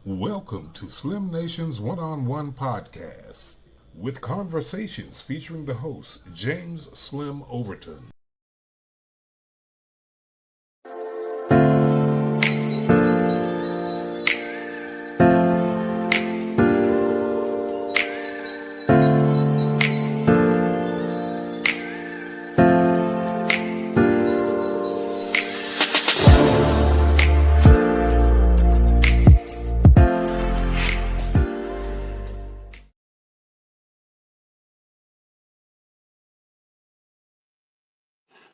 Welcome to Slim Nation's One-on-One podcast with conversations featuring the host, James Slim Overton.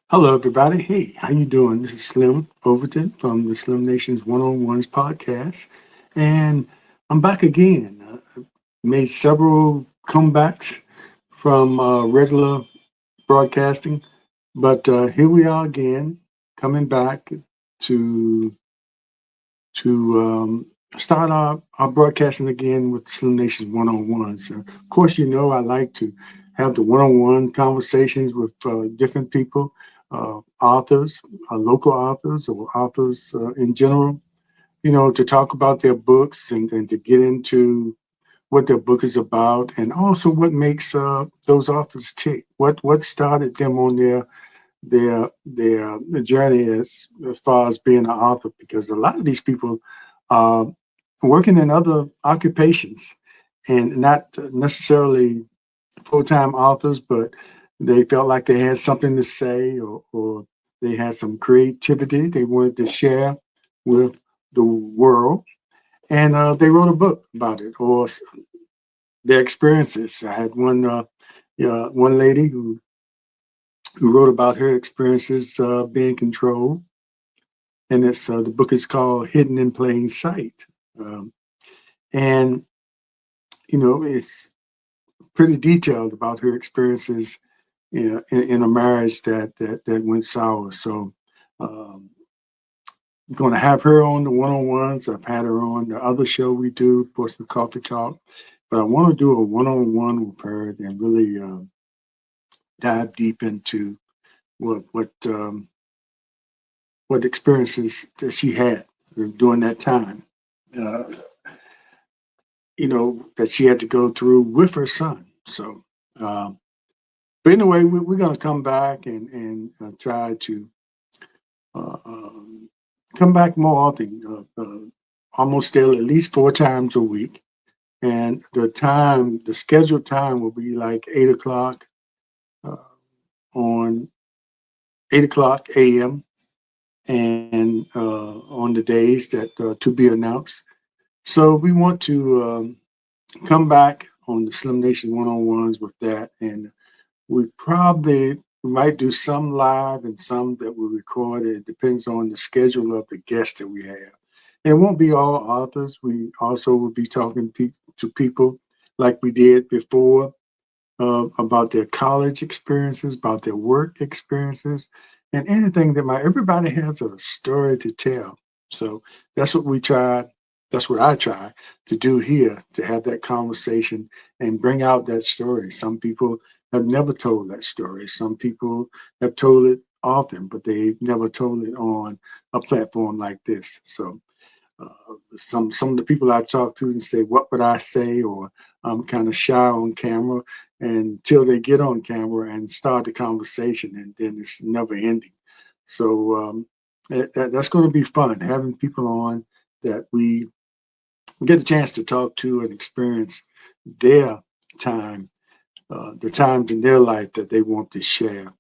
Hello, everybody. Hey, how you doing? This is Slim Overton from the Slim Nation's One-on-Ones podcast, and I'm back again. Made several comebacks from regular broadcasting, but here we are again, coming back to to start our broadcasting again with the Slim Nation's One-on-Ones. Of course, I like to have the one-on-one conversations with different people, authors, local authors, or authors in general, to talk about their books and to get into what their book is about, and also what makes those authors tick. What started them on their journey as far as being an author, because a lot of these people are working in other occupations and not necessarily full-time authors, but they felt like they had something to say, or they had some creativity they wanted to share with the world, and they wrote a book about it, or their experiences. I had one lady who wrote about her experiences being controlled, and the book is called "Hidden in Plain Sight," um, and it's pretty detailed about her experiences in a marriage that went sour. So, um, I'm going to have her on the one-on-ones. I've had her on the other show we do, Portsmouth Coffee Talk, but I want to do a one-on-one with her and really dive deep into what what um, what experiences that she had during that time. Uh, that she had to go through with her son. So, um, but anyway, we're going to come back and try to come back more often, almost daily, at least 4 times a week. And the scheduled time will be like 8 o'clock uh, on 8 o'clock a.m. and on the days that to be announced. So we want to come back on the Slim Nation one-on-ones with that, and we might do some live and some that we record. It depends on the schedule of the guests that we have. It won't be all authors. We also will be talking to people like we did before, about their college experiences, about their work experiences, and anything that might. Everybody has a story to tell. So that's what we try. That's what I try to do here, to have that conversation and bring out that story. Some people have never told that story. Some people have told it often, but they've never told it on a platform like this. So uh, some of the people I talk to and say, "What would I say?" or "I'm kind of shy on camera," until they get on camera and start the conversation, and then it's never ending. So that's going to be fun, having people on that we get a chance to talk to and experience their time, the times in their life that they want to share.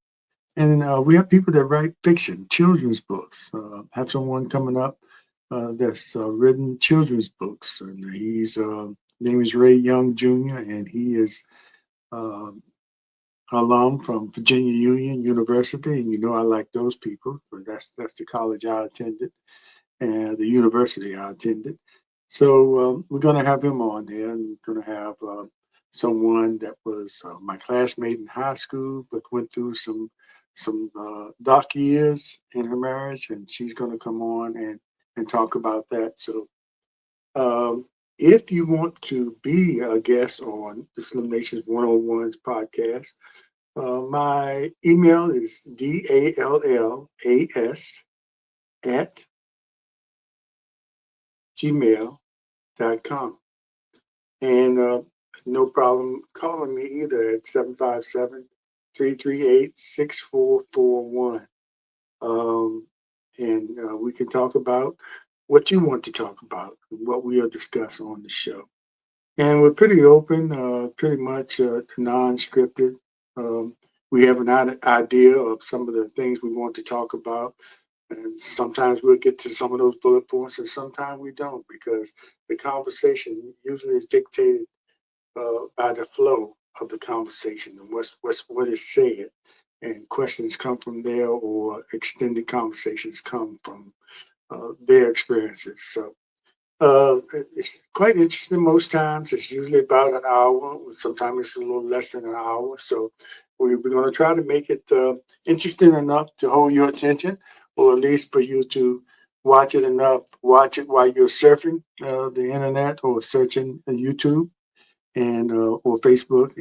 And we have people that write fiction, children's books. Have someone coming up that's written children's books, and he's name is Ray Young Jr. and he is um, alum from Virginia Union University, and I like those people. But that's the college I attended and the university I attended. So we're going to have him on there, and we're going to have someone that was my classmate in high school, but went through some dark years in her marriage, and she's going to come on and talk about that. So if you want to be a guest on the Slim Nation's One-on-Ones podcast, my email is dallas at gmail.com. And no problem calling me either at 757-338-6441. Um, and we can talk about what you want to talk about, what we'll discuss on the show. And we're pretty open, pretty much non-scripted. Um, we have an idea of some of the things we want to talk about, and sometimes we'll get to some of those bullet points, and sometimes we don't, because the conversation usually is dictated by the flow of the conversation and what is said, and questions come from there, or extended conversations come from their experiences. So it's quite interesting. Most times it's usually about an hour. Sometimes it's a little less than an hour. So we're going to try to make it interesting enough to hold your attention, or at least for you to watch it while you're surfing the internet, or searching YouTube, and or Facebook,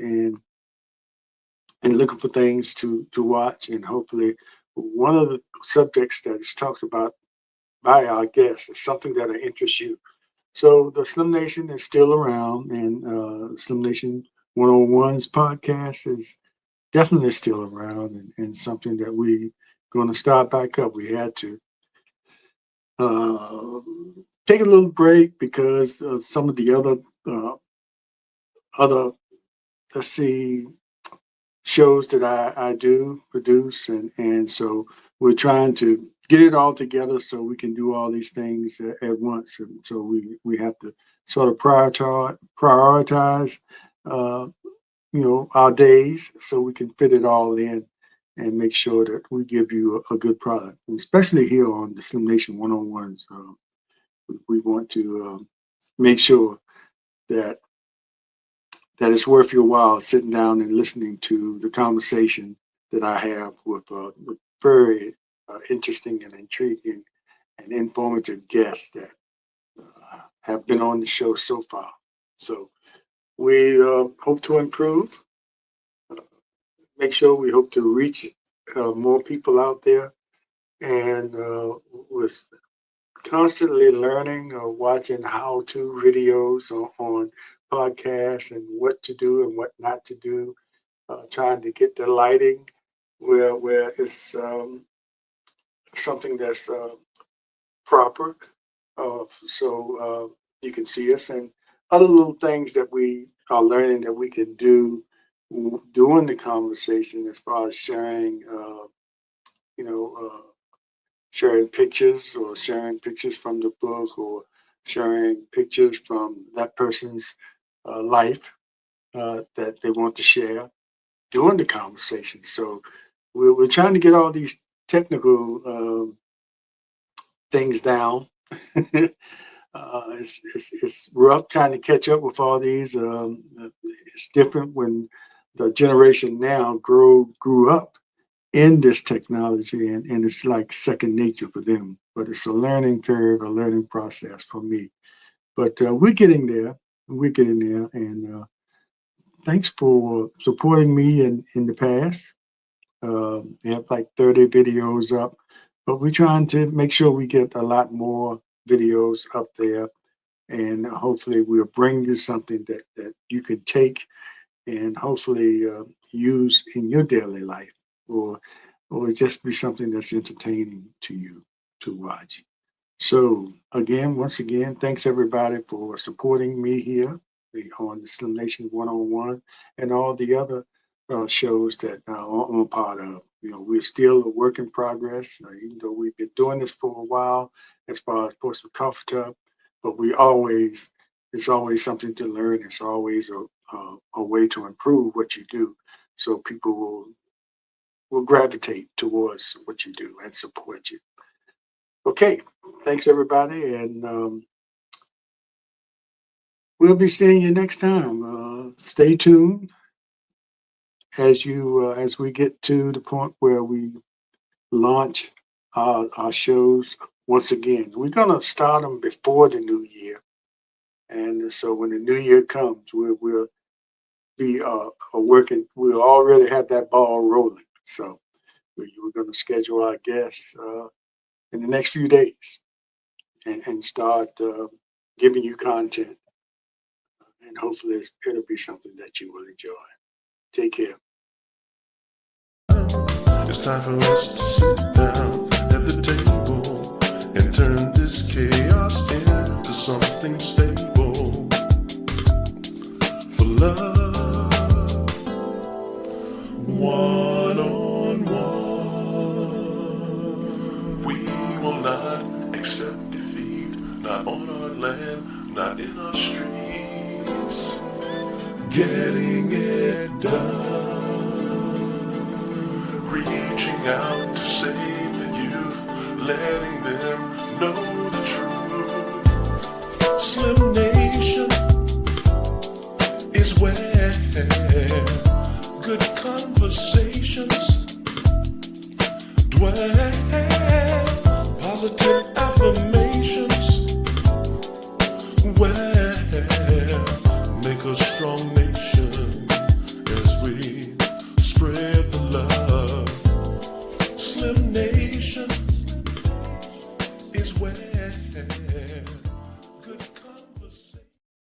and looking for things to watch. And hopefully one of the subjects that is talked about by our guests is something that'll interest you. So the Slim Nation is still around, and Slim Nation 101's podcast is definitely still around, and something that we going to start back up. We had to uh, take a little break because of some of the other, let's see, shows that I do produce, and so we're trying to get it all together so we can do all these things at once. And so we have to sort of prioritize uh, our days so we can fit it all in, and make sure that we give you a good product. And especially here on the Slim Nation 101s, we want to make sure that it's worth your while sitting down and listening to the conversation that I have with very interesting and intriguing and informative guests that have been on the show so far. So we hope to improve, make sure we hope to reach more people out there, and we're constantly learning or watching how-to videos on podcasts, and what to do and what not to do, trying to get the lighting where it's something that's proper, so you can see us, and other little things that we are learning that we can do during the conversation, as far as sharing, you know, sharing pictures, or sharing pictures from the book, or sharing pictures from that person's life that they want to share during the conversation. So we're trying to get all these technical things down. It's rough trying to catch up with all these. It's different when the generation now grew up in this technology, and it's like second nature for them. But it's a learning curve, a learning process for me. But we're getting there. We're getting there. And thanks for supporting me in the past. They have like 30 videos up, but we're trying to make sure we get a lot more videos up there, and hopefully we'll bring you something that you can take, and hopefully use in your daily life, or just be something that's entertaining to you to watch. So again, once again, thanks everybody for supporting me here on the Slim Nation 101, and all the other shows that I'm a part of. We're still a work in progress, even though we've been doing this for a while, as far as Post with Coffee Cup, but it's always something to learn. It's always a way to improve what you do, so people will gravitate towards what you do and support you. Okay, thanks everybody, and we'll be seeing you next time. Stay tuned as we get to the point where we launch our shows once again. We're gonna start them before the new year, and so when the new year comes, we'll be working. We'll already have that ball rolling. So we're gonna schedule our guests in the next few days, and start. giving you content, and hopefully it'll be something that you will enjoy. Take care. It's time for us to sit down at the table and turn this chaos into something stable. For love, one on one. We will not accept defeat, not on our land, not in our streets. Getting it done. Reaching out to save the youth, letting them know the truth. Slim Nation is where good conversations dwell. Positive affirmations where make a strong nation as we spread the love. SlimNation is where